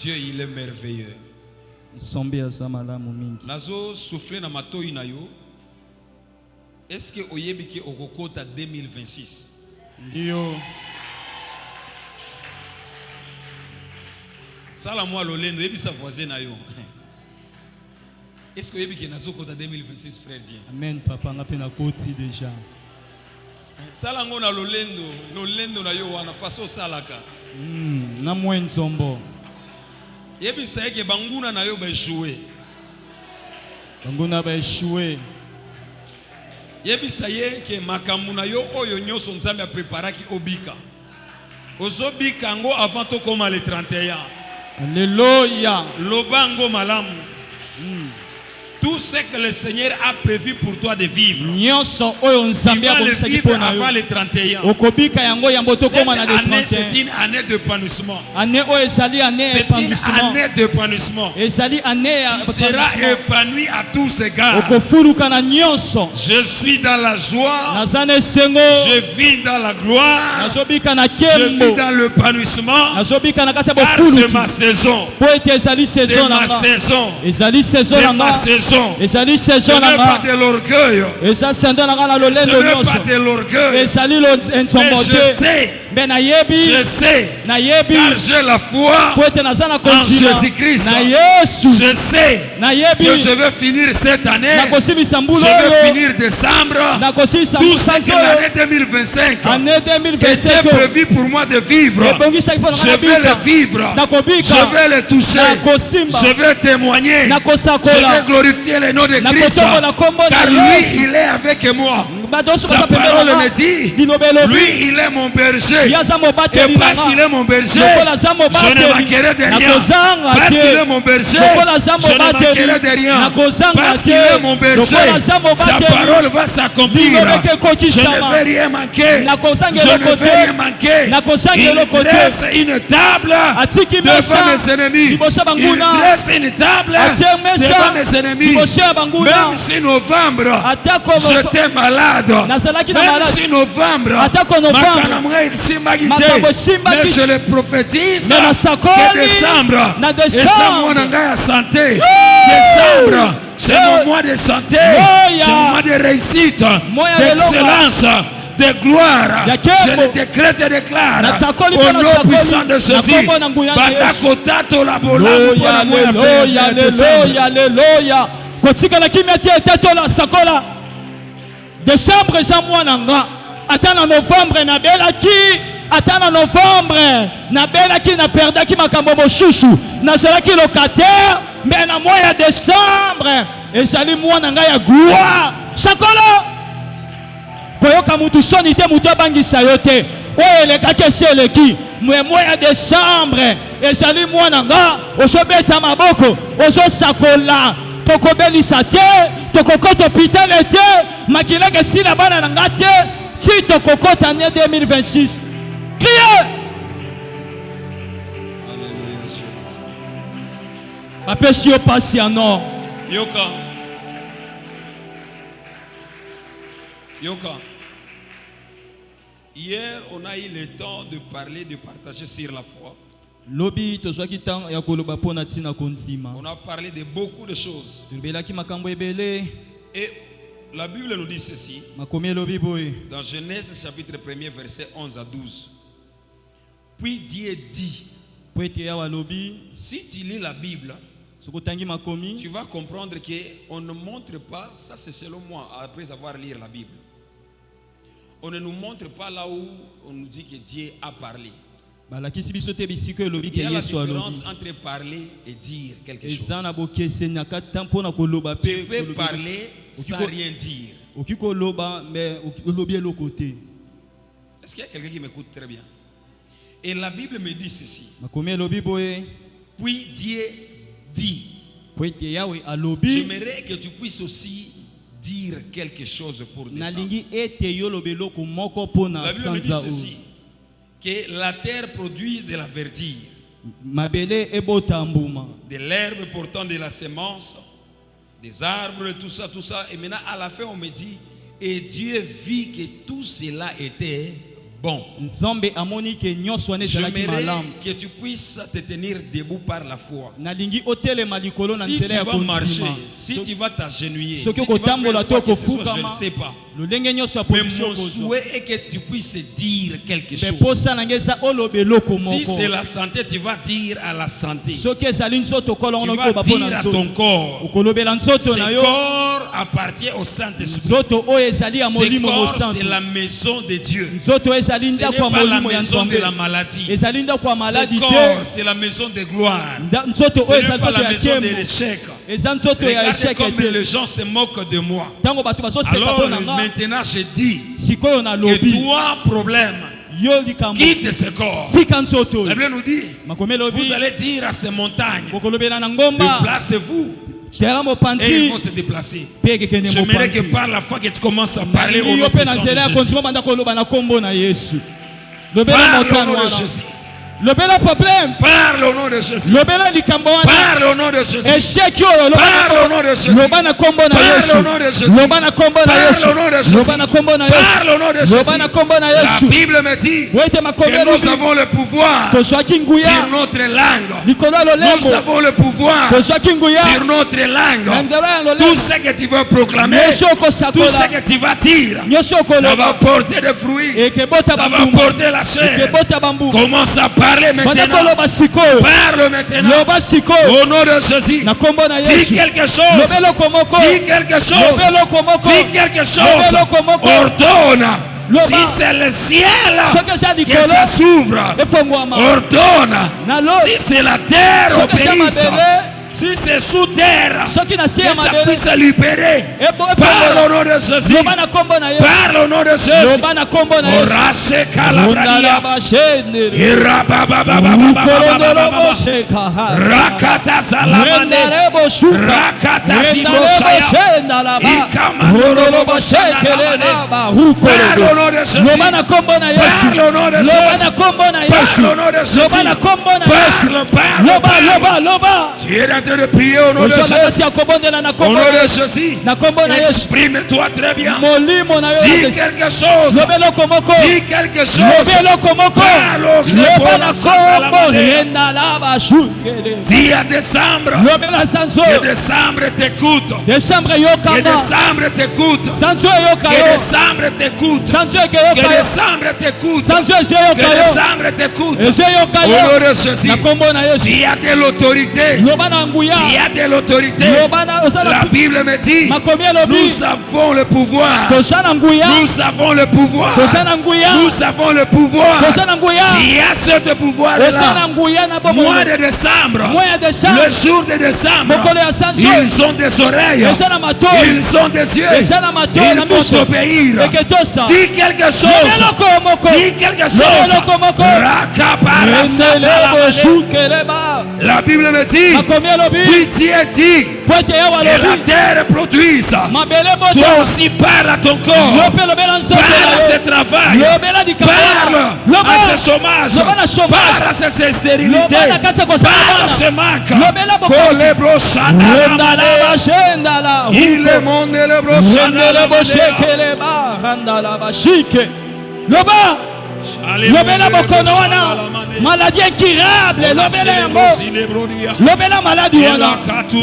Dieu, il est merveilleux. Nazo souffler na matoi na yo. Est-ce que oyebiki okokota 2026? Dio. Sala moi lolendo yebisa voisin na yo. Est-ce que oyebiki nazo kota 2026 frère Dieu? Amen papa nga pe na koti déjà. Sala ngona lolendo na yo wana faso salaka. Na mwen nzombo. Yebisa yeke banguna na yo ba échouer. Banguna ba échouer. Yebisa yeke makambu na yo oyo nyoso nzambe a préparaki obika. Ozobika ngo avant to koma le 31. Alléluia. Lobango malamu. Tout ce que le Seigneur a prévu pour toi de vivre, tu vas le vivre avant le 31. C'est une année d'épanouissement. C'est une année d'épanouissement. Tu seras épanoui à tous égards. Je suis dans la joie. Je vis dans la gloire. Je vis dans l'épanouissement. Car c'est ma saison. C'est ma saison. C'est ma saison. Ce n'est pas de l'orgueil. Ce n'est pas de l'orgueil. Mais je sais. Car j'ai la foi en Jésus-Christ. Je sais que je vais finir cette année. Je vais finir décembre. Tout ce que l'année 2025 était prévu pour moi de vivre, je vais le vivre. Je vais le toucher. Je vais témoigner. Je vais glorifier le nom de Christ. Car lui, il est avec moi. Sa parole me dit, lui, il est mon berger. Et parce qu'il est mon berger, je ne manquerai de rien. Parce qu'il est mon berger, je ne manquerai de rien. Parce qu'il est mon berger, sa parole va s'accomplir. Je ne vais rien manquer. Je ne vais rien manquer. Il dresse une table devant mes ennemis. Il dresse une table devant mes ennemis. Même si novembre, j'étais malade. Même si novembre, mais je le prophétise que décembre est mon mois de santé. Décembre, c'est mon mois de santé, c'est mon mois de réussite, d'excellence, de gloire. Je le décrète et déclare au nom puissant de Jésus. Alléluia, alléluia, alléluia. Kotika na kimia te tatola sakola. Décembre za mwana nga. Atana novembre na belaki. Atana novembre na belaki na perdaki makambo moshushu. Na zelaki locataire. Mais na mois ya décembre. Ezali mwana nga ya gloire. Sakola. Koyoka mutu soni te mutu abangisa yo te. Oyo elekaki eseleki. Mois ya décembre. Ezali mwana nga. Osobeta maboko. Ozosakola. Tokobelisa te, tokokota hôpital te, makilaka sila bana nanga te, ti tokokota année 2026. Criez! Alléluia Jésus. Apesi yo pasi ano. Yoka. Hier, on a eu le temps de parler, de partager sur la foi. On a parlé de beaucoup de choses. Et la Bible nous dit ceci. Dans Genèse chapitre 1er, verset 11 à 12. Puis Dieu dit. Si tu lis la Bible, tu vas comprendre qu'on ne montre pas, ça c'est selon moi, après avoir lu la Bible. On ne nous montre pas là où on nous dit que Dieu a parlé. Il y a la différence entre parler et dire quelque chose. Tu peux parler sans rien dire. Est-ce qu'il y a quelqu'un qui m'écoute très bien? Et la Bible me dit ceci. Puis Dieu dit. J'aimerais que tu puisses aussi dire quelque chose pour descendre. La Bible me dit ceci. Que la terre produise de la verdure, de l'herbe portant de la semence, des arbres, tout ça, tout ça. Et maintenant, à la fin, on me dit, et Dieu vit que tout cela était bon. J'aimerais que tu puisses te tenir debout par la foi. Si tu vas marcher, si tu vas t'agenouiller, si tu vas faire quoi que ce soit, je ne sais pas. Mais mon souhait est que tu puisses dire quelque chose. Si c'est la santé, tu vas dire à la santé. Tu vas dire à ton corps. Ce corps appartient au Saint-Esprit. Ce corps, c'est la maison de Dieu. Ce n'est pas la maison de la maladie. Ce corps, c'est la maison de gloire. Ce n'est pas la maison de l'échec. Regardez comme les gens se moquent de moi. Alors maintenant je dis que toi, problème, quitte ce corps. La Bible nous dit, vous allez dire à ces montagnes, déplacez-vous. Et ils vont se déplacer. J'aimerais que par la foi que tu commences à parler au nom de Jésus. Parle au nom de Jésus. Le bel problème. Parle au nom de Jésus. Le bel likamboana. Parle au nom de Jésus. Échec yo. Parle au nom de Jésus. Lobana kombo na Yesu. Parle au nom de Jésus. Lobana kombo na Yesu. Parle au nom de Jésus. Lobana kombo na Yesu. Parle au nom de Jésus. Lobana kombo na Yesu. La Bible me dit que nous avons le pouvoir sur notre langue. Nous avons le pouvoir sur notre langue. Tout ce que tu veux proclamer, tout ce que tu vas dire, ça va porter des fruits. Ça va porter la chair. Commence à parler maintenant. Parle maintenant. Au nom de Jésus. Dis quelque chose. Dis quelque chose. Dis quelque chose. Ordonne. Si c'est le ciel que ça s'ouvre, ordonne. Si c'est la terre, obéisse. Si c'est sous terre, que ça puisse libérer. Parle au nom de Jésus. Parle au nom de Jésus. Orache kalabradia. Rakata salamane. Rakata siboshaya. Ikamandoro boshaya. Parle au nom de Jésus. Parle au nom de Jésus. Parle au nom de Jésus. Parle. Tu es en train de prier au nom de Jésus. Au nom de Jésus. Exprime-toi très bien. Dis quelque chose. Dis quelque chose. Parle au dis à décembre. Que décembre t'écoute. Que décembre t'écoute. Que décembre t'écoute. Que décembre t'écoute. Que décembre t'écoute. Au nom de Jésus. Dis à de l'autorité. Il y a de l'autorité. La Bible me dit, nous avons le pouvoir. Nous avons le pouvoir. Nous avons le pouvoir. Il y a ce pouvoir-là. Mois de décembre, le jour de décembre, ils ont des oreilles. Ils ont des yeux. Ils vont obéir. Dis quelque chose. Dis quelque chose. La Bible me dit, oui, Dieu dit que la terre produise. Toi aussi parle à ton corps. Parle à ce travail. Parle à ce chômage. Parle à cette stérilité. Parle à ce manque. Il est mon lobela bokono wana maladie incurable lobela yango lobela maladie wana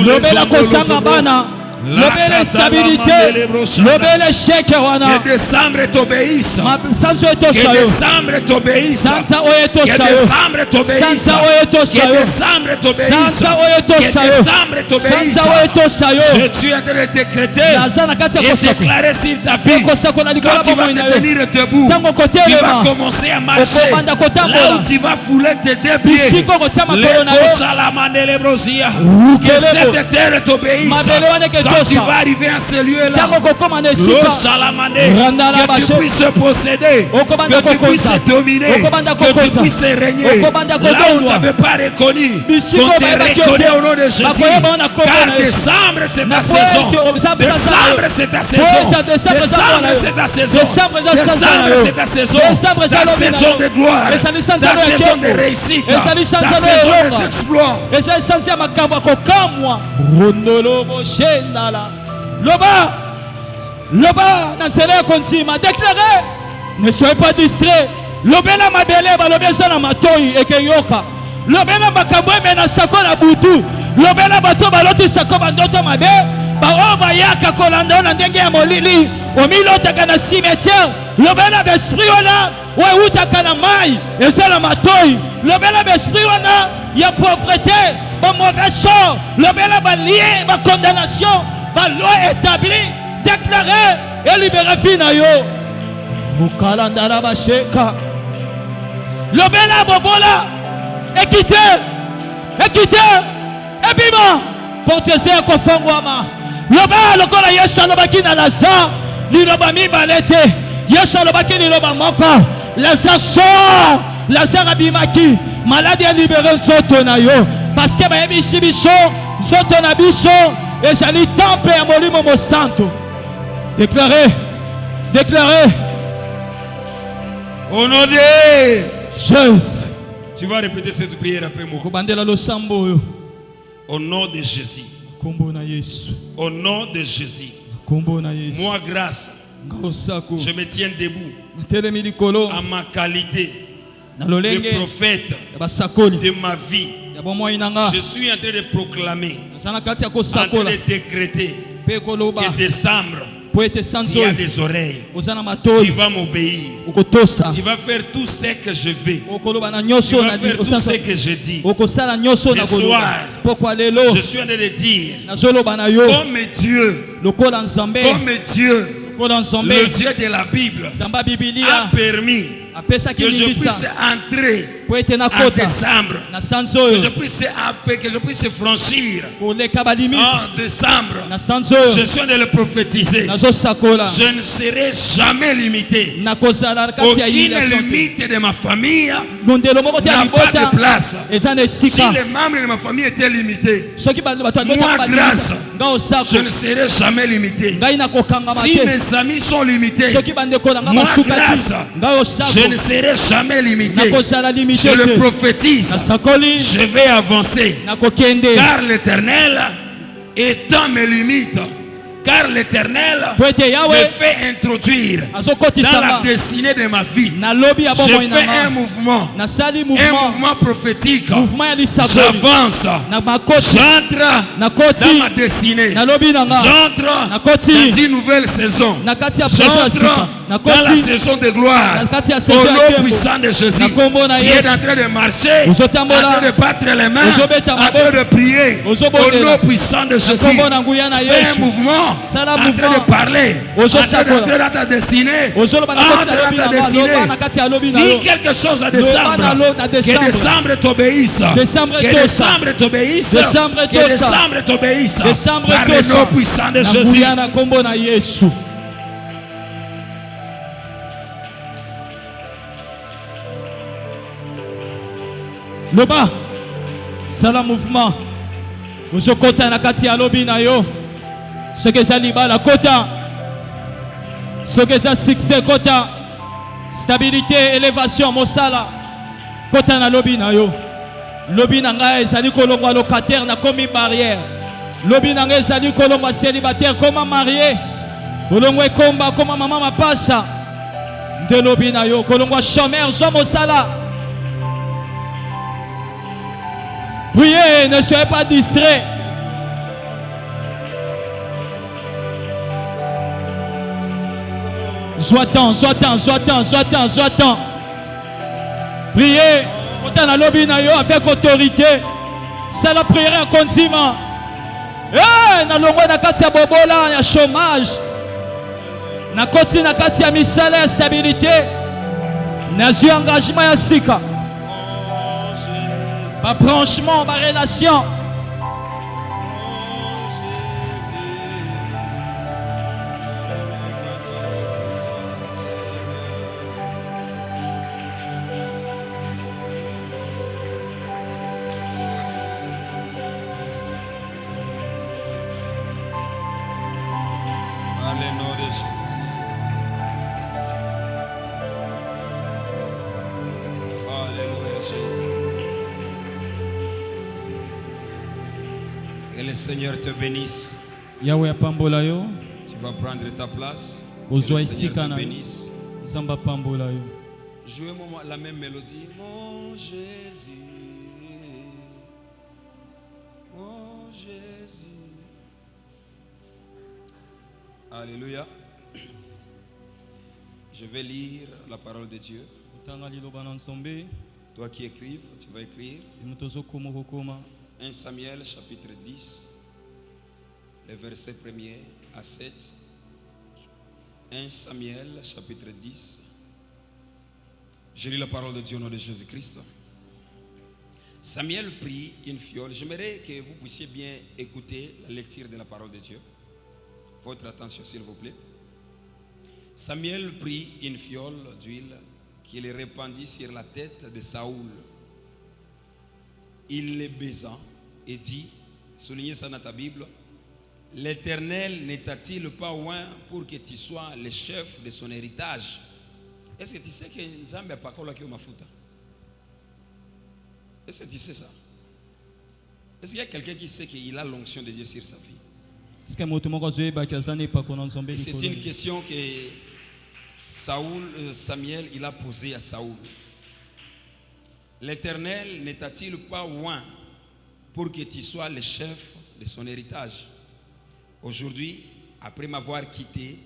lobela kosanga bana lobela stabilité lobela chèque wana que décembre t'obéisse sanso etosha que décembre t'obéisse sansa oyetosha que décembre t'obéisse sansa oyetosha que décembre t'obéisse sansa oyetosha que décembre t'obéisse sansa oyetosha je suis en train de décréter et déclarer sur ta vie quand tu vas te tenir debout tu vas commencer à marcher là où tu vas fouler tes deux pieds que cette terre t'obéisse quand tu vas arriver à ce lieu-là, que tu puisses posséder, que tu puisses dominer, que tu puisses régner. Là où tu n'avais pas reconnu, qu'on te reconnaît au nom de Jésus. Car décembre, c'est ta saison. Décembre, c'est ta saison. Décembre, c'est ta saison. Décembre, c'est ta saison. Ta saison de gloire. Ta saison de réussite. Ta saison des exploits. Loba, dans ce continue, déclaré, ne soyez pas distraits. lobela mabele balobi eza na matoi ekeyoka lobela makambo emena sako na butu lobela bato baloti sako bandoto mabe bao bayaka kolanda na ndenge ya molili omilotaka na cimetière lobela besprit wana weutaka na mai eza na matoi lobela besprit wana ya pauvreté ba mauvais sort lobela balie ba condamnation ba loi établie déclarée et libérée fina yo mukalanda la basheka lobela bobola équité ebima porteze ya kofangwama loba lokola yesu alobaki na lazare liloba mibale te yesu alobaki liloba moko lazare sort lazare abimaki maladi elibere nzoto na yo parce que bayebisi biso nzoto na biso ezali temple ya molimo mosantu. Déclarez au nom de Jésus. Tu vas répéter cette prière après moi. Au nom de Jésus. Au nom de Jésus. Moi, grâce, je me tiens debout à ma qualité de prophète de ma vie. Je suis en train de proclamer, en train de décréter que décembre, tu as des oreilles, tu vas m'obéir, tu vas faire tout ce que je veux, tu vas faire tout ce que je dis. Ce soir, je suis en train de dire, comme Dieu, le Dieu de la Bible a permis que je puisse entrer en décembre, que je puisse franchir en décembre. Je suis en train de le prophétiser. Je ne serai jamais limité. Aucune limite de ma famille n'a pas de place. Si les membres de ma famille étaient limités, moi, grâce, je ne serai jamais limité. Si mes amis sont limités, moi, grâce, je ne serai jamais limité. Je le prophétise. Je vais avancer. Car l'Éternel étend mes limites. Car l'Éternel me fait introduire dans la destinée de ma vie. Je fais un mouvement prophétique. J'avance. J'entre dans ma destinée. J'entre dans une nouvelle saison. J'entre dans la saison de gloire. Au nom puissant de Jésus. Tu es en train de marcher, en train de battre les mains, en train de prier. Au nom puissant de Jésus. Fais un mouvement. En train de parler, en train d'entrer dans ta destinée, entre dans ta destinée. Dis quelque chose à décembre. Que décembre t'obéisse. Que décembre t'obéisse. Que décembre t'obéisse. Par le nom puissant de Jésus. Loba, c'est le mouvement. Vous êtes content na kati ya lobi na yo. Ce que ça liba la kota. Ce que ça succès kota. Stabilité, élévation, mosala. Kota na lobi na yo. Lobi na nga ezali kolongwa locataire na komi barrière. Lobi na nga ezali kolongwa célibataire comme marié. Kolongwa komba comme maman mapasa. De lobi na yo. Kolongwa chômeur, zo mosala. Priez, ne soyez pas distraits. Soit-en. Priez, autant à l'obé avec autorité. C'est la prière en continent. Na longo na kati ya bobola ya chômage. Na koti na kati ya misala ya stabilité. Na zu engagement ya sika. Pas branchement, ma relation. Que le Seigneur te bénisse. Yahweh pambola yo. Tu vas prendre ta place. Que le Seigneur te bénisse. Zamba pambola yo. Jouez-moi la même mélodie. Mon Jésus. Mon Jésus. Alléluia. Je vais lire la parole de Dieu. Toi qui écrives, tu vas écrire 1 Samuel chapitre 10, les versets 1er à 7. 1 Samuel chapitre 10. Je lis la parole de Dieu au nom de Jésus-Christ. Samuel prit une fiole. J'aimerais que vous puissiez bien écouter la lecture de la parole de Dieu. Votre attention s'il vous plaît. Samuel prit une fiole d'huile qu'il répandit sur la tête de Saoul. Il le baisa et dit, soulignez ça dans ta Bible, l'Éternel n'était-il pas loin pour que tu sois le chef de son héritage? Est-ce que tu sais que Nzambe a pas encore qui mafuta? Est-ce que tu sais ça? Est-ce qu'il y a quelqu'un qui sait qu'il a l'onction de Dieu sur sa vie? C'est une question que Samuel il a posée à Saoul. L'Éternel n'était-il pas loin pour que tu sois le chef de son héritage? Aujourd'hui, après m'avoir quitté,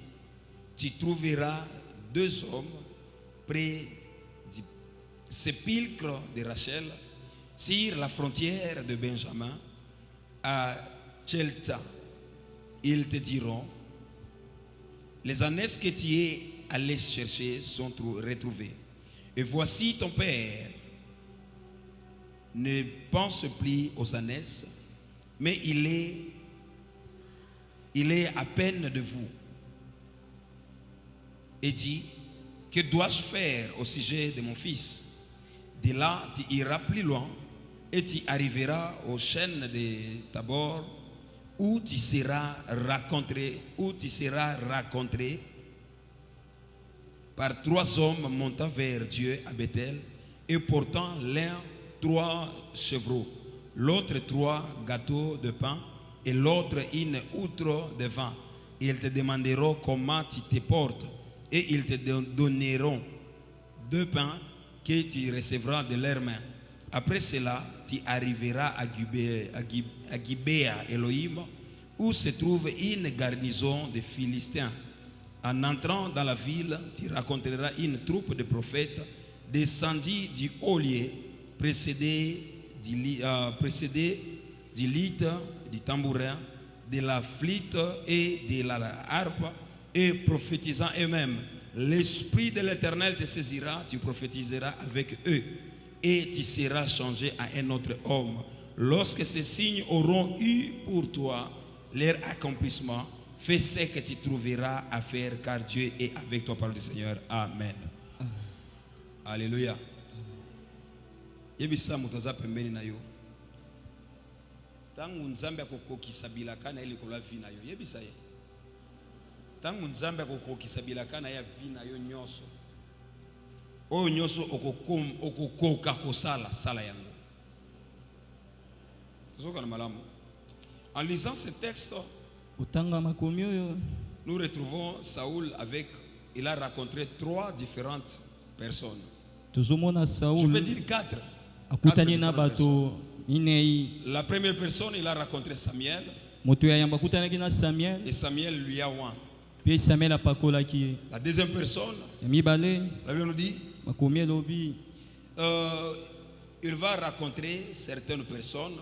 tu trouveras 2 hommes près du sépulcre de Rachel, sur la frontière de Benjamin, à Tchelta. Ils te diront, les ânesses que tu es allé chercher sont retrouvées. Et voici ton père ne pense plus aux ânesses, mais il est à peine de vous. Et dit, que dois-je faire au sujet de mon fils? De là, tu iras plus loin et tu arriveras aux chaînes de Tabor, où tu seras rencontré par 3 hommes montant vers Dieu à Bethel et portant l'un 3 chevreaux, l'autre 3 gâteaux de pain et l'autre une outre de vin. Ils te demanderont comment tu te portes et ils te donneront 2 pains que tu recevras de leurs mains. Après cela, tu arriveras à Gibéa Elohim, où se trouve une garnison de Philistins. En entrant dans la ville, tu rencontreras une troupe de prophètes descendus du haut lieu, précédés du luth, du tambourin, de la flûte et de la harpe, et prophétisant eux-mêmes. L'Esprit de l'Éternel te saisira, tu prophétiseras avec eux, et tu seras changé à un autre homme. Lorsque ces signes auront eu pour toi leur accomplissement, fais ce que tu trouveras à faire, car Dieu est avec toi, parole du Seigneur. Amen. Alléluia. Yebisa mutaza pembeni na yo. Tangu Nzambe akokokisa bilaka na ile kola vi na yo. Yebisa ye. Tangu Nzambe akokokisa bilaka na ya vi na yo nyoso. Oyo nyoso okokoka kosala sala yango. Zoka na malamu. En lisant ce texte, nous retrouvons Saoul il a rencontré 3 différentes personnes. Je peux dire 4. La première personne, il a rencontré Samuel. Et Samuel lui a oint. La deuxième personne, la Bible nous dit, il va rencontrer certaines personnes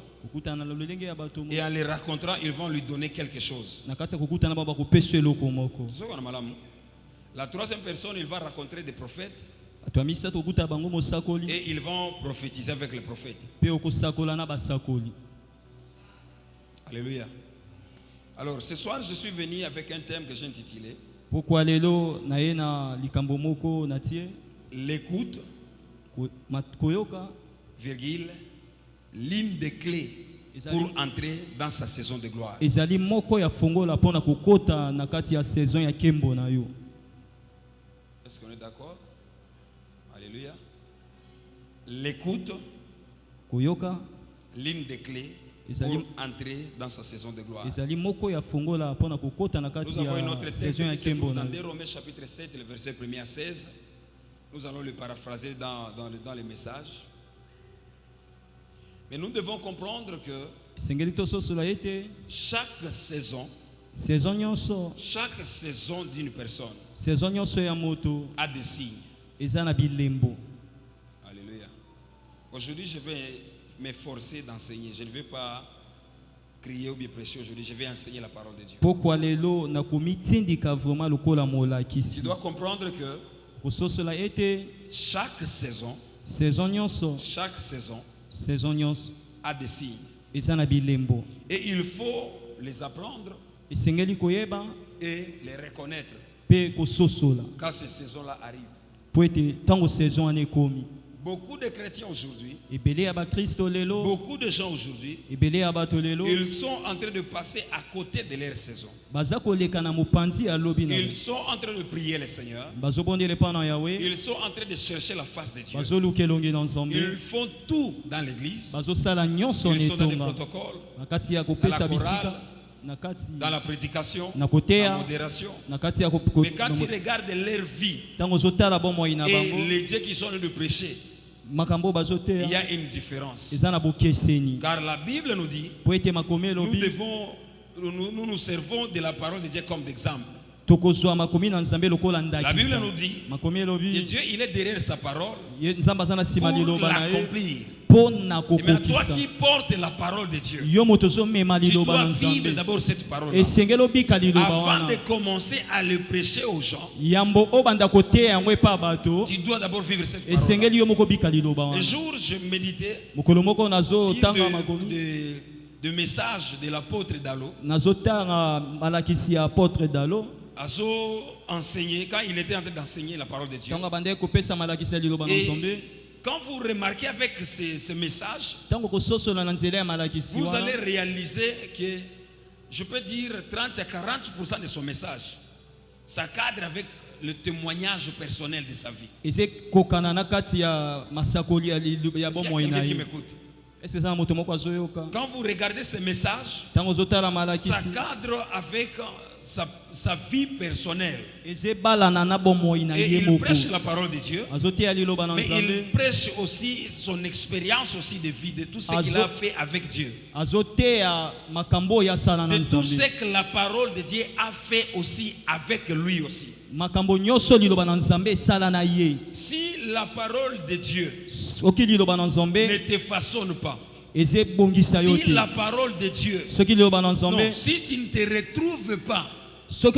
et en les rencontrant, ils vont lui donner quelque chose. La troisième personne, il va rencontrer des prophètes et ils vont prophétiser avec les prophètes. Alléluia. Alors ce soir, je suis venu avec un thème que j'ai intitulé l'écoute, virgule, l'une des clés pour entrer dans sa saison de gloire. Est-ce qu'on est d'accord? Alléluia. L'écoute, l'une des clés pour entrer dans sa saison de gloire. Nous avons une autre texte qui se trouve dans 2 Romains chapitre 7, le verset 1er à 16. Nous allons le paraphraser dans les messages. Mais nous devons comprendre que chaque saison d'une personne a des signes. Alléluia. Aujourd'hui, je vais m'efforcer d'enseigner. Je ne vais pas crier ou bien prêcher aujourd'hui. Je vais enseigner la parole de Dieu. Tu dois comprendre que chaque saison a des signes. Et il faut les apprendre et les reconnaître quand ces saisons-là arrivent. Beaucoup de chrétiens aujourd'hui, beaucoup de gens aujourd'hui, ils sont en train de passer à côté de leur saison. Ils sont en train de prier le Seigneur. Ils sont en train de chercher la face de Dieu. Ils font tout dans l'église. Ils sont dans les protocoles, dans la chorale, dans la prédication, dans la modération. Mais quand ils regardent leur vie et les dieux qui sont en train de prêcher, il y a une différence. Car la Bible nous dit, nous nous servons de la parole de Dieu comme d'exemple. La Bible nous dit que Dieu il est derrière sa parole pour l'accomplir. Et maintenant, toi qui portes la parole de Dieu, tu dois vivre d'abord cette parole avant de commencer à le prêcher aux gens. Tu dois d'abord vivre cette parole. Un jour, je méditais sur de messages de l'apôtre Dalo. Azo enseigné, quand il était en train d'enseigner la parole de Dieu. Et quand vous remarquez avec ce message, vous allez réaliser que, je peux dire, 30 à 40% de son message, ça cadre avec le témoignage personnel de sa vie. Est-ce qu'il y a quelqu'un qui m'écoute? Quand vous regardez ce message, ça cadre avec sa vie personnelle. Et il prêche la parole de Dieu, mais il prêche aussi son expérience aussi de vie, de tout ce qu'il a fait avec Dieu, de tout ce que la parole de Dieu a fait aussi avec lui aussi. Si la parole de Dieu ne te façonne pas, si la parole de Dieu, non, si tu ne te retrouves pas dans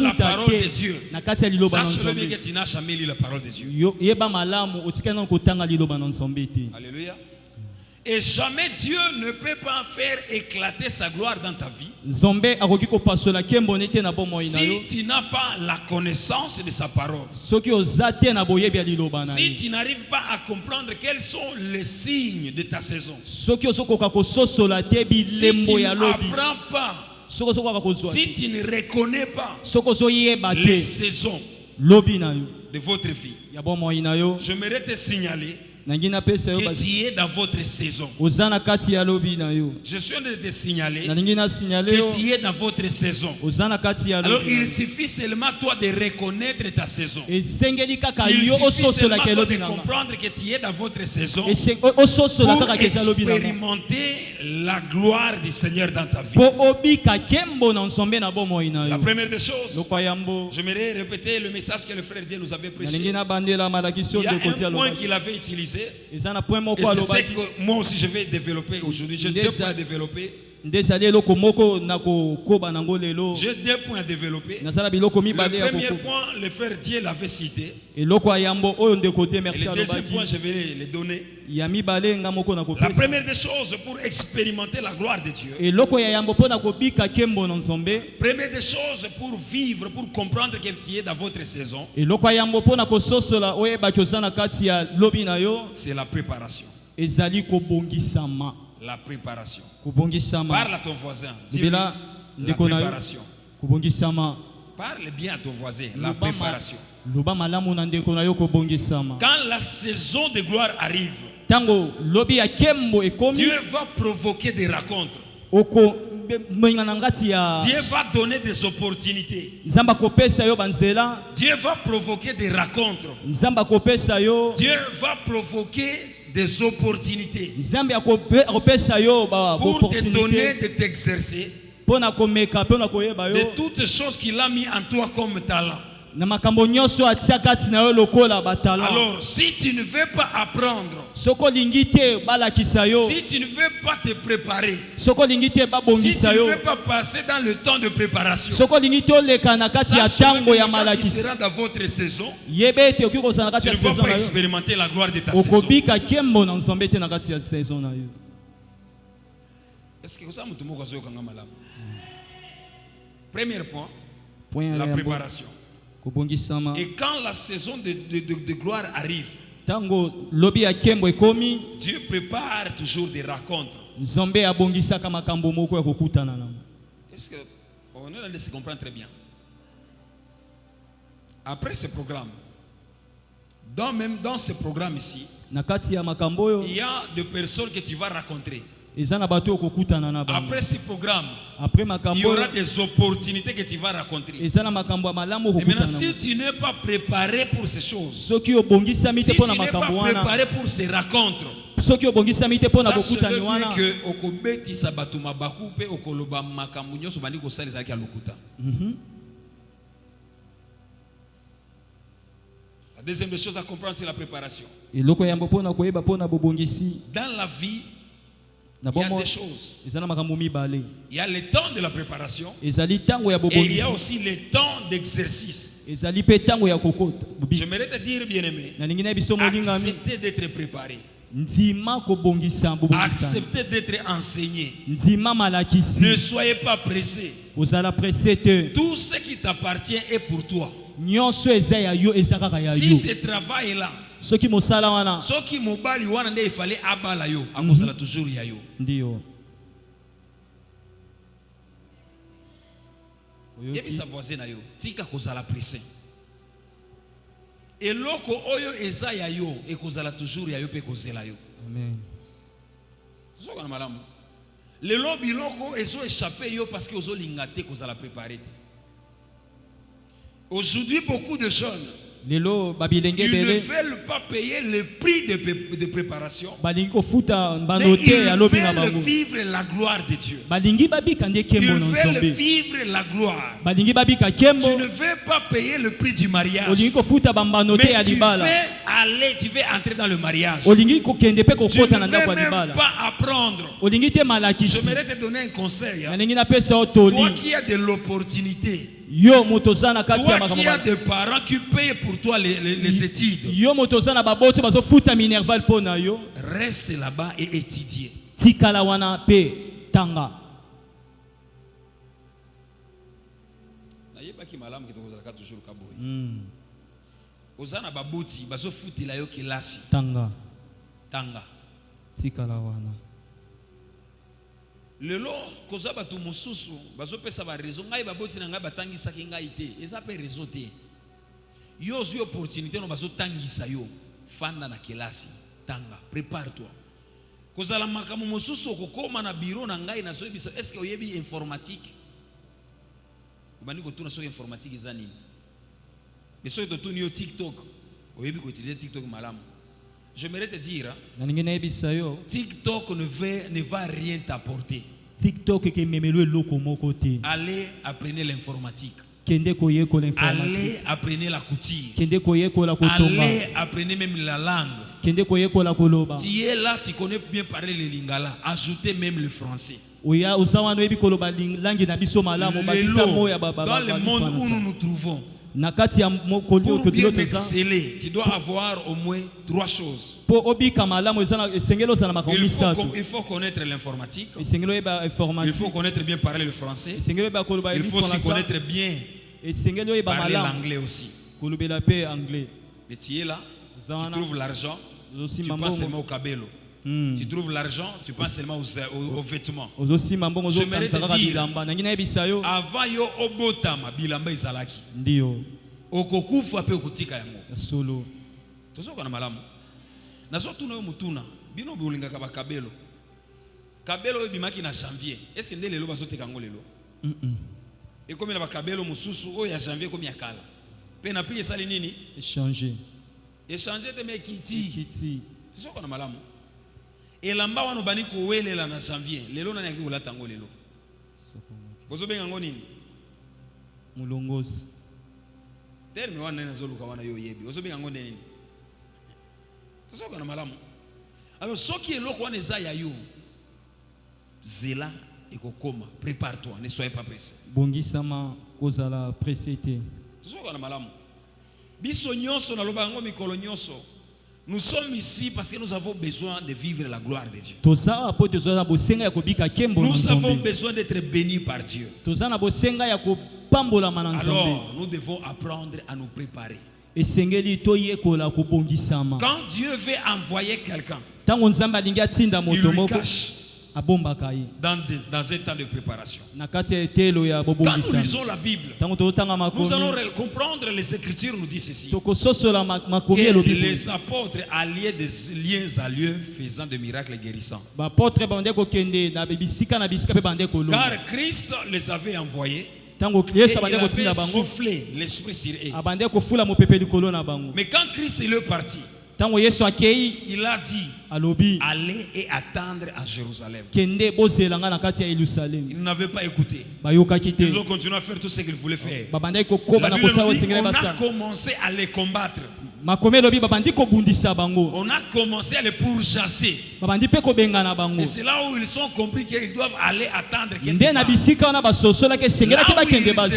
la parole de Dieu, sache-le bien que tu n'as jamais lu la parole de Dieu. Alléluia. Et jamais Dieu ne peut pas faire éclater sa gloire dans ta vie si tu n'as pas la connaissance de sa parole. Si tu n'arrives pas à comprendre quels sont les signes de ta saison. Si tu n'apprends pas, si tu ne reconnais pas les saisons de votre vie, j'aimerais te signaler que tu es dans votre saison. Je suis en train de te signaler que tu es dans votre saison. Alors il suffit seulement toi de reconnaître ta saison. Il suffit seulement toi de comprendre que tu es dans votre saison pour expérimenter la gloire du Seigneur dans ta vie. La première des choses, j'aimerais répéter le message que le frère Dieu nous avait prêché. Il y a un point qu'il avait utilisé. Et c'est ce que moi aussi je vais développer aujourd'hui. J'ai 2 points à développer. J'ai 2 points à développer. Le premier point, le frère Dieu l'avait cité. Et le deuxième point, je vais les donner. La première des choses pour expérimenter la gloire de Dieu. Première des choses pour vivre, pour comprendre que tu es dans votre saison. C'est la préparation. La préparation. Parle à ton voisin. Dis-lui la préparation. Parle bien à ton voisin. La préparation. Quand la saison de gloire arrive, Dieu va provoquer des rencontres. va donner des opportunités. Dieu va provoquer des rencontres. Dieu va provoquer des opportunités pour te donner de t'exercer de toutes choses qu'il a mis en toi comme talent. Alors, si tu ne veux pas apprendre, si tu ne veux pas te préparer, si tu ne veux pas passer dans le temps de préparation, sache que tu seras dans votre saison, tu ne vas pas expérimenter la gloire de ta saison. Est-ce que vous savez tout le monde? Premier point, la préparation. Et quand la saison de gloire arrive, Dieu prépare toujours des rencontres. Est-ce qu'on est là, se comprend très bien. Après ce programme, dans ce programme ici, il y a des personnes que tu vas rencontrer. Après ce programme, il y aura des opportunités que tu vas rencontrer. Et maintenant, si tu n'es pas préparé pour ces choses, si tu n'es pas préparé pour ces rencontres, sache-le que okobeti sabatu mabaku pe okoloba makambu nyoso bandi kosalisa ki alokuta. La deuxième des choses à comprendre, c'est la préparation. Dans la vie, il y a des choses. Il y a le temps de la préparation et il y a aussi le temps d'exercice. J'aimerais te dire, bien-aimé, acceptez d'être préparé. Acceptez d'être enseigné. Ne soyez pas pressé. Tout ce qui t'appartient est pour toi. Si ce travail est là, ce qui mobali wana nde ifale abala yo akozala toujours ya yo. Ndio. Yebi sa voisin na yo tika kozala pressé. Eloko oyo eza ya yo ekozala toujours ya yo pe kozela yo. Amen. Soka na malamu. Lelo biloko ezo échapper yo parce que ozo lingate kozala préparer. Aujourd'hui beaucoup de jeunes ils ne veulent pas payer le prix de préparation, mais ils veulent vivre la gloire de Dieu. Ils veulent vivre la gloire. Tu ne veux pas payer le prix du mariage, mais tu veux aller, tu veux entrer dans le mariage. Tu ne veux même pas apprendre. J'aimerais te donner un conseil. Toi qui as de l'opportunité, toi qui as des parents qui payent pour toi les études, reste là-bas et étudier. Ozana baboti bazo futela yo kelasi tanga tikala wana lelo koza batu mosusu bazo pesa ba raison ngai baboti na ngai batangisa ki ngai te eza pe raison te yo zui opportunité no bazo tangisa yo fanda na kelasi tanga prépare-toi koza la makamu mosusu kokoma na bureau na ngai na so bisa est-ce que oyebi informatique bani ko tuna so informatique ezani mais so to tuni yo TikTok oyebi ko utiliser TikTok malamu. J'aimerais te dire, TikTok ne va rien t'apporter. Allez, apprenez l'informatique. Allez, apprenez la couture. Allez, apprenez même la langue. Tu es là, tu connais bien parler le lingala. Ajoutez même le français. Dans le monde où nous nous trouvons, pour bien exceller, tu dois avoir au moins 3 choses. Il faut connaître l'informatique. Il faut connaître bien parler le français. Il faut aussi connaître bien parler l'anglais aussi. Mais tu es là, tu trouves l'argent, tu penses seulement au cabello. Tu trouves l'argent, tu penses seulement aux vêtements. J'aimerais te dire, avant yo obotama bilamba izalaki. Ndio. Okokufa pe okutika yango. Solo. Tozo kana malamu. Nazo tuna yo mutuna, bino bulingaka bakabelo. kabelo bimaki na janvier. Est-ce que ndele lo bazote kango lelo? Et comme il y a kabelo mususu o ya janvier comme ya kala. Pe na prix sali nini? Échanger. Échanger te me kiti. C'est ça qu'on a malamu. Et lamba wana bani ko welela na janvier. Lelo na yaki ulata ngo lelo. Bozo benga ngo nini? Mulongozi. Terme wana na zoluka wana yo yebi. Bozo benga ngo nini? C'est ça qu'on a malamu. Alors ce qui est lo kwa neza ya yo. Zela et kokoma, prépare-toi, ne soyez pas pressé. Bongisama kozala pressé te. C'est ça qu'on a malamu. Biso nyonso na loba ngo mikolo nyonso. Nous sommes ici parce que nous avons besoin de vivre la gloire de Dieu. Nous avons besoin d'être bénis par Dieu. Alors, nous devons apprendre à nous préparer. Quand Dieu veut envoyer quelqu'un, il lui cache dans un temps de préparation. Quand nous lisons la Bible, nous allons comprendre les Écritures nous disent ceci. Que les apôtres alliés des liens à lieu faisant des miracles guérissants. Car Christ les avait envoyés. Et il avait soufflé l'esprit sur eux. Mais quand Christ est parti, il a dit allez et attendre à Jérusalem. Ils n'avaient pas écouté. Ils ont continué à faire tout ce qu'ils voulaient faire. La Bible nous dit, on a commencé à les combattre. On a commencé à les pourchasser. Et c'est là où ils ont compris qu'ils doivent aller attendre quelque part.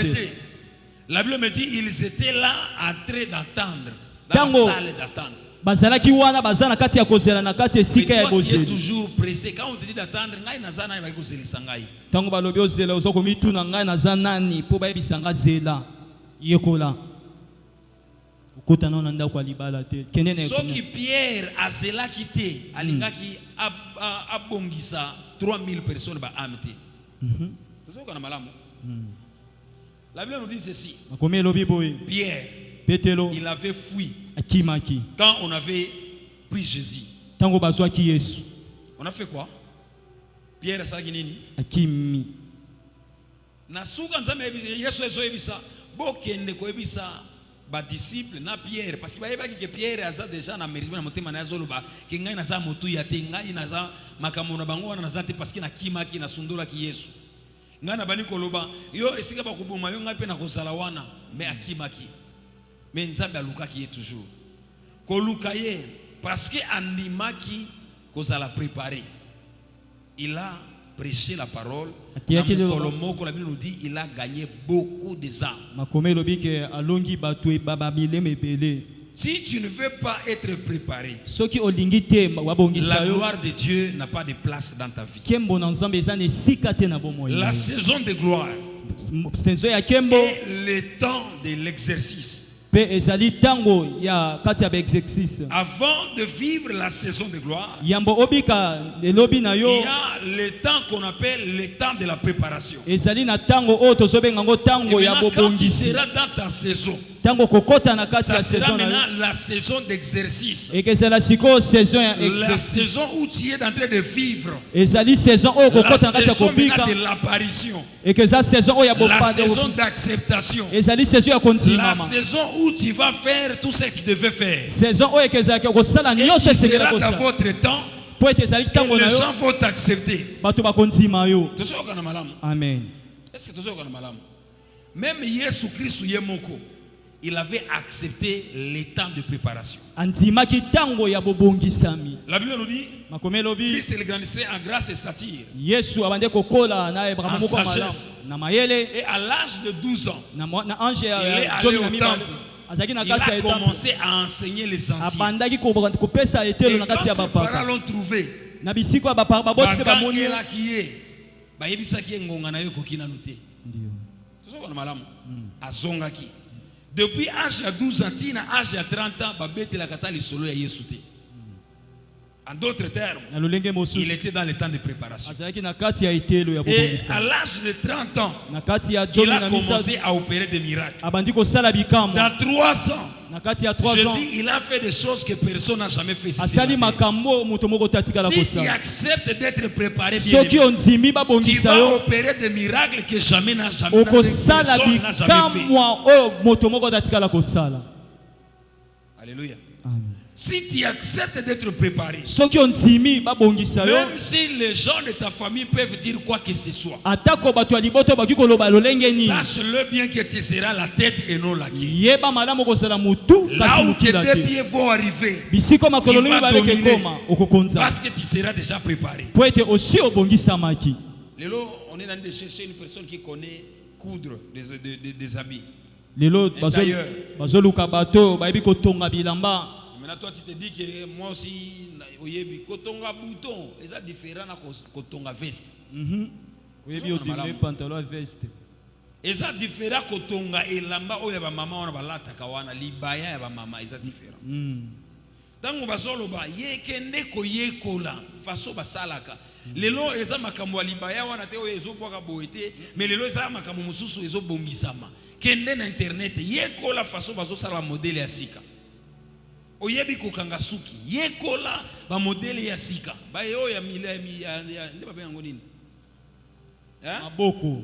La Bible me dit ils étaient là en train d'attendre. Dans la salle d'attente. Mais toi, tu es toujours pressé. Quand on te dit d'attendre, ce qui Pierre a cela quitté, alingaki abongisa 3000 personnes ba amité. La Bible nous dit ceci. Pierre, il avait fui quand on avait pris Jésus. On a fait quoi? Pierre a dit ba disciple na Pierre parce que que Pierre a déjà na mérisme na motema na zoloba ke ngai na za motu ya te ngai na za makamona bango na za te parce que na kimaki na sundola ki Yesu ngai na bani koloba yo esika ba kubuma yo ngai pe na kozala wana mais akimaki mais nzambe aluka ki toujours koluka ye parce que andimaki kozala préparé. Il a prêché la parole. La Bible nous dit il a gagné beaucoup de âmes. Si tu ne veux pas être préparé, la gloire de Dieu n'a pas de place dans ta vie. La saison de gloire est le temps de l'exercice. Avant de vivre la saison de gloire, il y a le temps qu'on appelle le temps de la préparation. Et maintenant, quand tu seras dans ta saison, ça sera maintenant la saison d'exercice. La saison où tu es en train de vivre. La saison maintenant de l'apparition. La saison d'acceptation. La saison où tu vas faire tout ce que tu devais faire. Et tu seras dans votre temps. Et les gens vont t'accepter. Amen. Est-ce que tu as même Jésus Christ il avait accepté les temps de préparation. La Bible nous dit Christ il grandissait en grâce et stature, en sagesse. Et à l'âge de 12 ans, il est allé au temple. Il a commencé à enseigner les anciens. Et quand ses parents l'ont trouvé, depuis l'âge de 12 ans, l'âge de 30 ans, en d'autres termes, il était dans le temps de préparation. Et à l'âge de 30 ans, il a commencé à opérer des miracles. Dans 3 ans, Jésus, il a fait des choses que personne n'a jamais fait. Si tu acceptes d'être préparé, bien aimé, tu vas opérer des miracles que jamais n'a jamais fait. Alléluia. Si tu acceptes d'être préparé, même si les gens de ta famille peuvent dire quoi que ce soit, sache-le bien que tu seras la tête et non la queue. Là où tes deux pieds vont arriver, tu vas dominer parce que tu seras déjà préparé. Lélo, on est en train de chercher une personne qui connaît coudre des habits. Maintenant, toi, tu te dis que moi aussi, kotonga bouton, c'est différent de kotonga veste. C'est différent de kotonga elamba oya ba mama wana balata kawana libaya ya ba mama, c'est différent. Tango bazoloba yekende ko yekola faso basalaka. Lelo eza makambo libaya wana te oyo ezobwaka boete, mais lelo eza makambo mususu ezobongisama. Kende na internet yekola faso bazosala modele ya sika. Oyebi kokanga suki yekola ba modele ya sika ba yo ya nde ba bengo nini maboko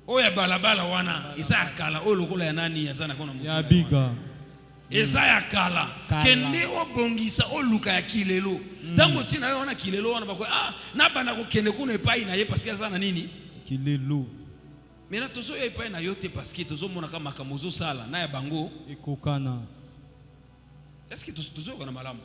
oya balabala wana eza akala o lokola ya nani yazana kona mutu ya biga eza ya kala kende obongisa o luka ya kilelo tango tina yo wana kilelo wana bako na bana ko kende kuna epai na ye parce que azana nini kilelo mena tozo yo epai na yo te parce que tozo mona kama makambo sala na ya bango ekokana. Est-ce que tu es au malamu?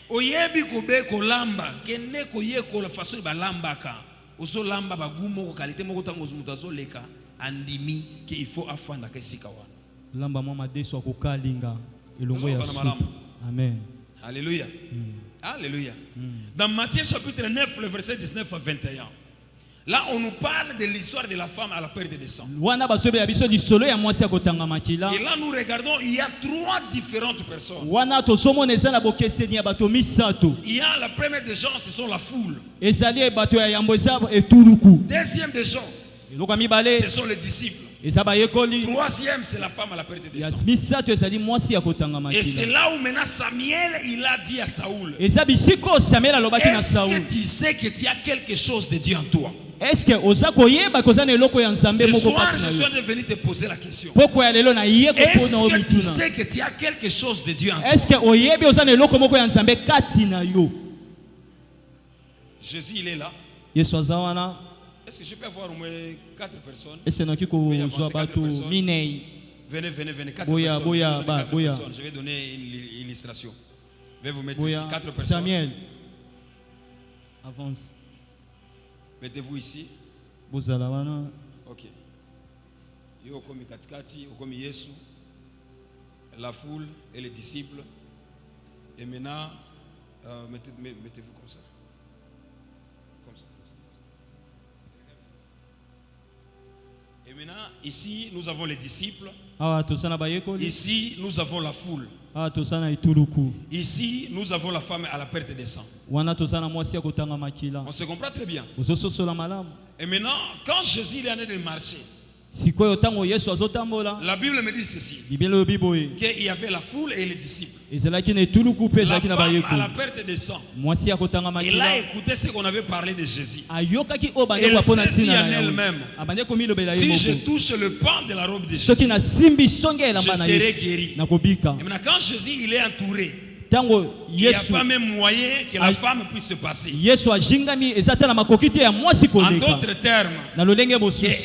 Oyebi kobe kolamba, kende koye kola façon ba lambaka. Oso lamba ba gumo ko qualité moko tango zumutazo leka andimi que il faut afanda ka sika wana. Lamba mama deso ko kalinga elongo ya soupe. Amen. Alléluia. Alléluia. Dans Matthieu chapitre 9 le verset 19 à 21. Là, on nous parle de l'histoire de la femme à la perte de sang. Et là, nous regardons, il y a trois différentes personnes. Il y a la première des gens, ce sont la foule. Deuxième des gens, ce sont les disciples. Troisième, c'est la femme à la perte de sang. Et c'est là où maintenant Samuel, il a dit à Saoul, est-ce que tu sais que tu as quelque chose de Dieu en toi? Est-ce que ce soir, je suis venu te poser la question. Est-ce que tu sais que tu as quelque chose de Dieu en toi? Jésus, il est là. Est-ce que je peux avoir au moins 4 personnes? Venez, 4 personnes. Je vais donner une illustration. Je vais vous mettre ici 4 personnes. Samuel, avance. Mettez-vous ici. Ok. Yo komi katikati, komi Yesu, la foule et les disciples. Et maintenant, mettez-vous comme ça. Et maintenant, ici, nous avons les disciples. Ici, nous avons la foule. Ici, nous avons la femme à la perte de sang. On se comprend très bien. Et maintenant, quand Jésus est en train de marcher, la Bible me dit ceci, qu'il y avait la foule et les disciples. La femme à la perte de sang, elle a écouté ce qu'on avait parlé de Jésus. Elle s'est dit en elle-même, si je touche le pan de la robe de Jésus, je serai guéri. Et maintenant quand Jésus il est entouré, il n'y a pas même moyen que la femme puisse se passer. En d'autres termes,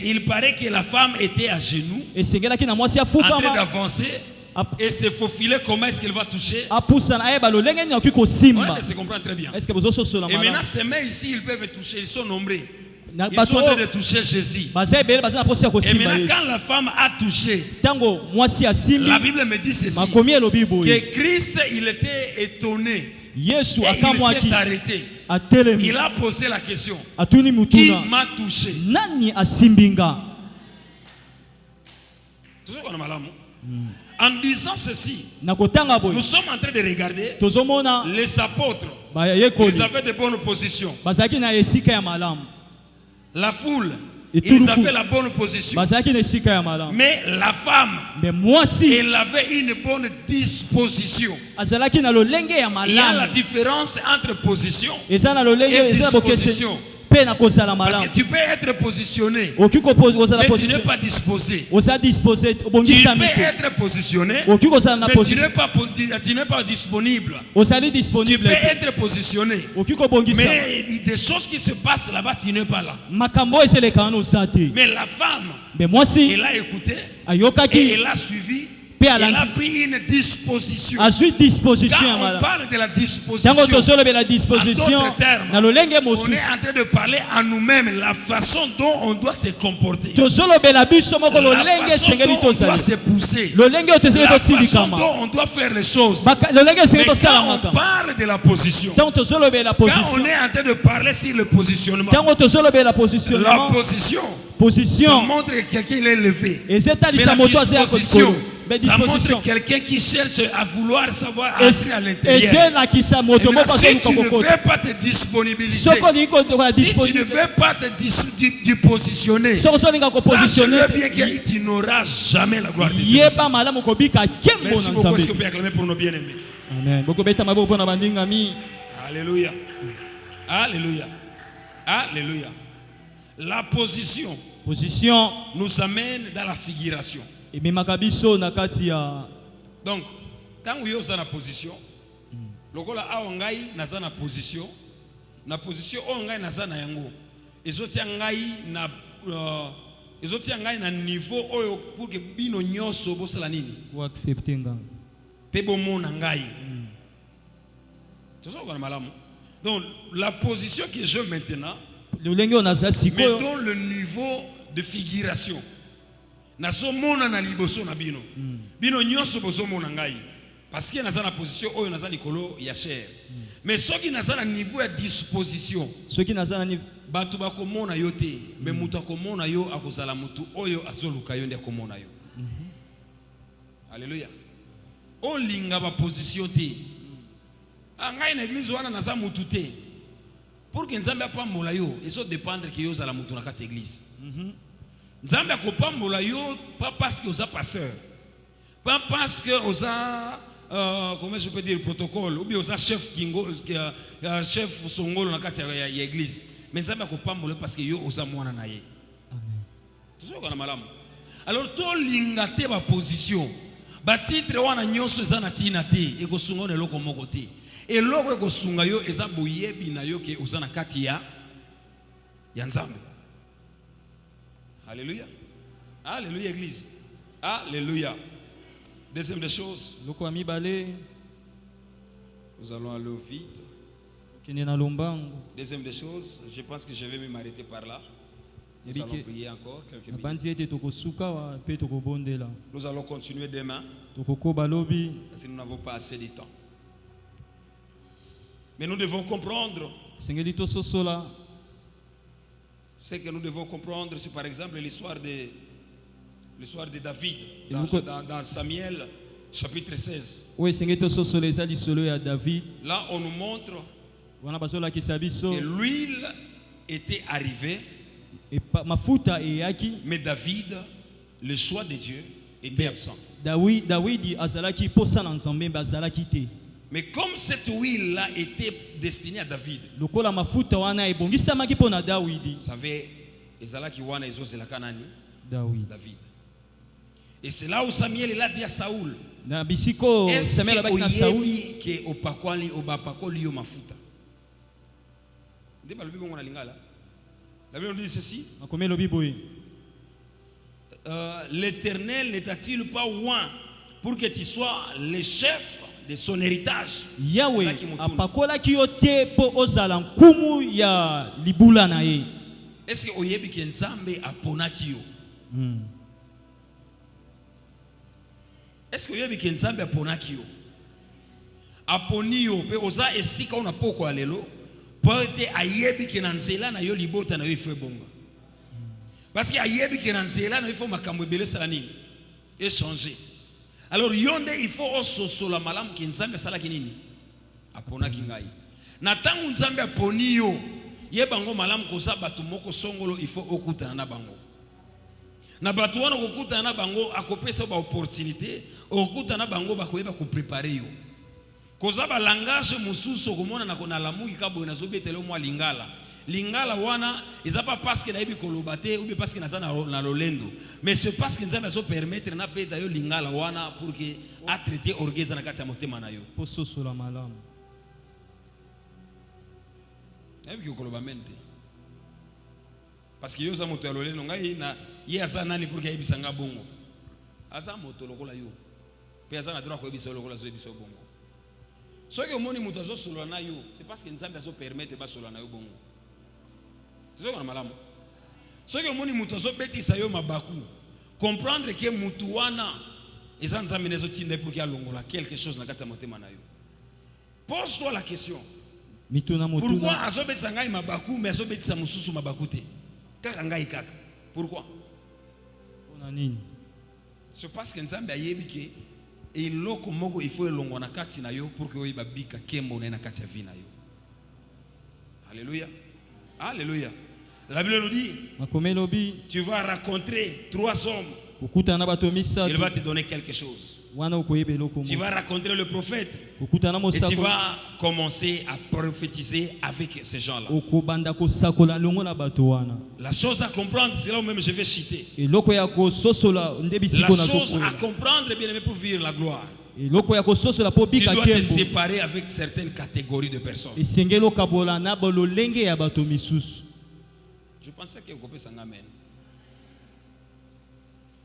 il paraît que la femme était à genoux, en train d'avancer et se faufiler. Comment est-ce qu'elle va toucher? On se comprend très bien. Et maintenant ces mains ici, ils peuvent toucher, ils sont nombreux. Ils sont en train de toucher Jésus. Et maintenant quand la femme a touché, la Bible me dit ceci, que Christ il était étonné et il s'est arrêté. Il a posé la question, qui m'a touché? En disant ceci, nous sommes en train de regarder les apôtres. Ils avaient de bonnes positions. La foule, ils avaient la bonne position. Mais la femme, elle avait une bonne disposition. Il y a la différence entre position et disposition. Parce que tu peux être positionné, mais tu n'es pas disposé. Tu peux être positionné, mais tu n'es pas disponible. Tu peux être positionné, mais des choses qui se passent là-bas, tu n'es pas là. Mais la femme, elle a écouté et elle a suivi. Elle a pris une disposition. Quand on parle de la disposition, en d'autres termes, on est en train de parler à nous-mêmes la façon dont on doit se comporter, la façon dont on doit se pousser, la façon dont on doit faire les choses. Mais quand on parle de la position, quand on est en train de parler sur le positionnement, la position, ça montre que quelqu'un est élevé. Mais la disposition, ça montre quelqu'un qui cherche à vouloir savoir entrer à l'intérieur. Si tu ne veux pas te disponibiliser, si tu ne veux pas te positionner, sache-le bien que tu n'auras jamais la gloire de Dieu. Merci beaucoup. Est-ce que vous pouvez acclamer pour nos bien-aimés? Alléluia. Alléluia. Alléluia. La position nous amène dans la figuration. Donc, quand vous êtes dans la position, lokola aongai naza na position ongai naza na yango ezotia ngai na niveau oyo pour que bino nyonso bosala nini ou accepter nga pe bomona ngai. C'est ça qu'on a malamu. Donc la position que j'ai maintenant me donne le niveau de figuration. Nazo mona na liboso na bino. Bino nyonso bozo mona ngai. Parce que naza na position oyo naza likolo ya chair. Mais ceux qui naza na niveau ya disposition. Ceux qui naza na niveau batu bakomona yo te, mais mutu akomona yo akozala mutu oyo azoluka yo ndi akomona yo. Alléluia. On linga ba position te. Ngai na église wana naza mutu te. Pour que nzambe apambola yo, eso dépendre que yo zala mutu na kati église. Nzambe akopambola yo pas parce que oza pasteur, pas parce que oza comment je peux dire protocole ou bien oza chef kingo chef songolo na kati ya église, mais nzambe akopambola parce que yo oza mwana na ye. Amen. Tout ça kana malamu. Alors to linga te ba position, ba titre wana nyonso eza na tina te, ekosunga na loko moko te. Et loko ekosunga yo eza boyebi na yo ke oza na kati ya nzambe. Alléluia. Alléluia, église. Alléluia. Deuxième des choses. Nous allons aller vite. Deuxième des choses, je pense que je vais m'arrêter par là. Nous allons prier encore quelques minutes. Nous allons continuer demain. Parce que nous n'avons pas assez de temps. Mais nous devons comprendre. Ce que nous devons comprendre, c'est par exemple l'histoire de David dans Samuel chapitre 16. Là, on nous montre que l'huile était arrivée, mais David, le choix de Dieu, était absent. Mais comme cette huile-là était destinée à David, vous savez, David. Et c'est là où Samuel il a dit à Saoul, est-ce que la Bible dit ceci, l'Éternel n'est-il pas loin pour que tu sois le chef de son héritage? Yahweh apakola kiyote po ozala nkumu ya libula na ye. Est-ce que oyebi ke nzambe aponaki yo? Est-ce que oyebi ke nzambe aponaki yo? Aponi yo pe oza esika ona poko alelo po te ayebi ke na nzela na yo libota na yo ifwe bonga. Parce que ayebi ke na nzela na yo ifo makambo ebele sala nini? Échanger. Alors yonde il faut ososo la malam ki nzambe sala kinini apona kingai na tangu nzambe aponi yo ye bango malamu koza batu moko songolo il faut okutana na bango na batu wana kokutana na bango akopesa ba opportunité okutana na bango bakoyeba ko préparer yo koza ba langage mususu komona na kona lamuki kabo na zobetele mwa lingala wana eza pas parce que na yebi koloba te ou bien parce que na na lolendo mais c'est parce que nzambe azo permettre na peta yo lingala wana pour que a traiter orgueil na kati ya motema na yo pososola malamu yebi koloba mente parce que yo za moto ya lolendo ngai na ye asa nani pour que yebisa nga bongo asa moto lokola yo pe asa na droit ko yebisa lokola zo yebisa bongo soki omoni moto azo solo na yo c'est parce que nzambe azo permettre ba solo na yo bongo c'est ça malamu soki omoni moto azo betisa yo mabaku comprendre que mutu wana eza nzambe nezo tinde pour qu'il alongola quelque chose na kati ya motema na yo. Pose-toi la question. Pourquoi azo betisa ngai mabaku mais azo betisa mususu mabaku te? Kaka ngai kaka. Pourquoi? C'est parce que nzambe ayebi ke eloko moko il faut elongwa na kati na yo pour que oyiba bika kembo na kati ya vie na yo. Alléluia. Alléluia. La Bible nous dit, tu vas rencontrer 3 hommes. Il va te donner quelque chose. Tu vas rencontrer le prophète. Et tu vas commencer à prophétiser avec ces gens-là. La chose à comprendre, c'est là où même je vais citer. La chose à comprendre, bien aimé, pour vivre la gloire. Tu dois te séparer avec certaines catégories de personnes. Je pensais que vous pouvez amen.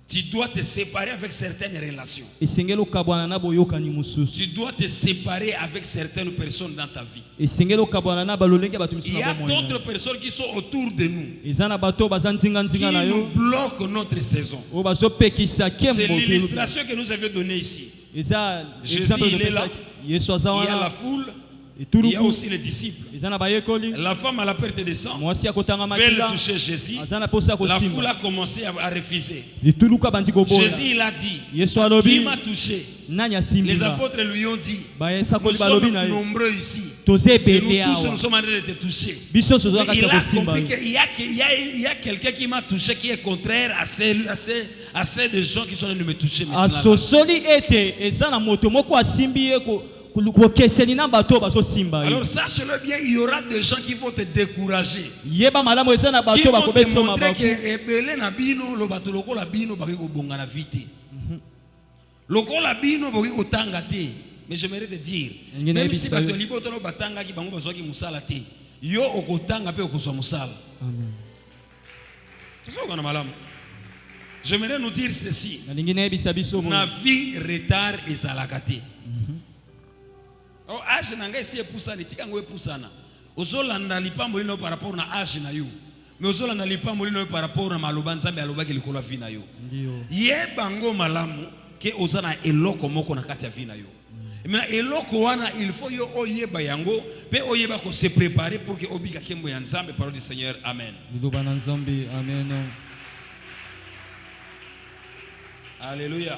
Tu dois te séparer avec certaines relations. Tu dois te séparer avec certaines personnes dans ta vie. Il y a d'autres personnes qui sont autour de nous, qui nous bloquent notre saison. C'est l'illustration que nous avions donnée ici. Jésus, il est là. Il y a la foule. Il y a aussi les disciples. La femme à la perte de sang veut le toucher Jésus. La foule a commencé à refuser. Jésus il a dit, qui m'a touché? Les apôtres lui ont dit, nous sommes nombreux ici. Et nous tous nous sommes en train de te toucher. Il a compris qu'il y a quelqu'un qui m'a touché qui est contraire à ces de gens qui sont en train de me toucher maintenant. Alors sache-le bien, il y aura des gens qui vont te décourager. Qui vont te montrer que ebele na bino lo bato lokola bino baki ko bonga na vite. Lokola bino baki ko tanga te. Mais j'aimerais te dire, même si bato liboto lo batanga ki bango bazo ki musala te. Yo okotanga pe okozwa musala. Amen. C'est ça qu'on a malamu. J'aimerais nous dire ceci. Na vie retard ezalaka te. Oh, âge nanga esi epusana tika ngo epusana ozolanda lipambo lino par rapport na âge na yo mais ozolanda lipambo lino par rapport na maloba nzambe alobaki likolo vi na yo yeba ngo malamu ke ozana eloko moko na kati ya vi na yo mais eloko wana il faut yo oyeba yango pe oyeba ko se préparer pour que obika kembo ya nzambe parole du Seigneur. Amen. Liloba na nzambe. Amen. Alléluia.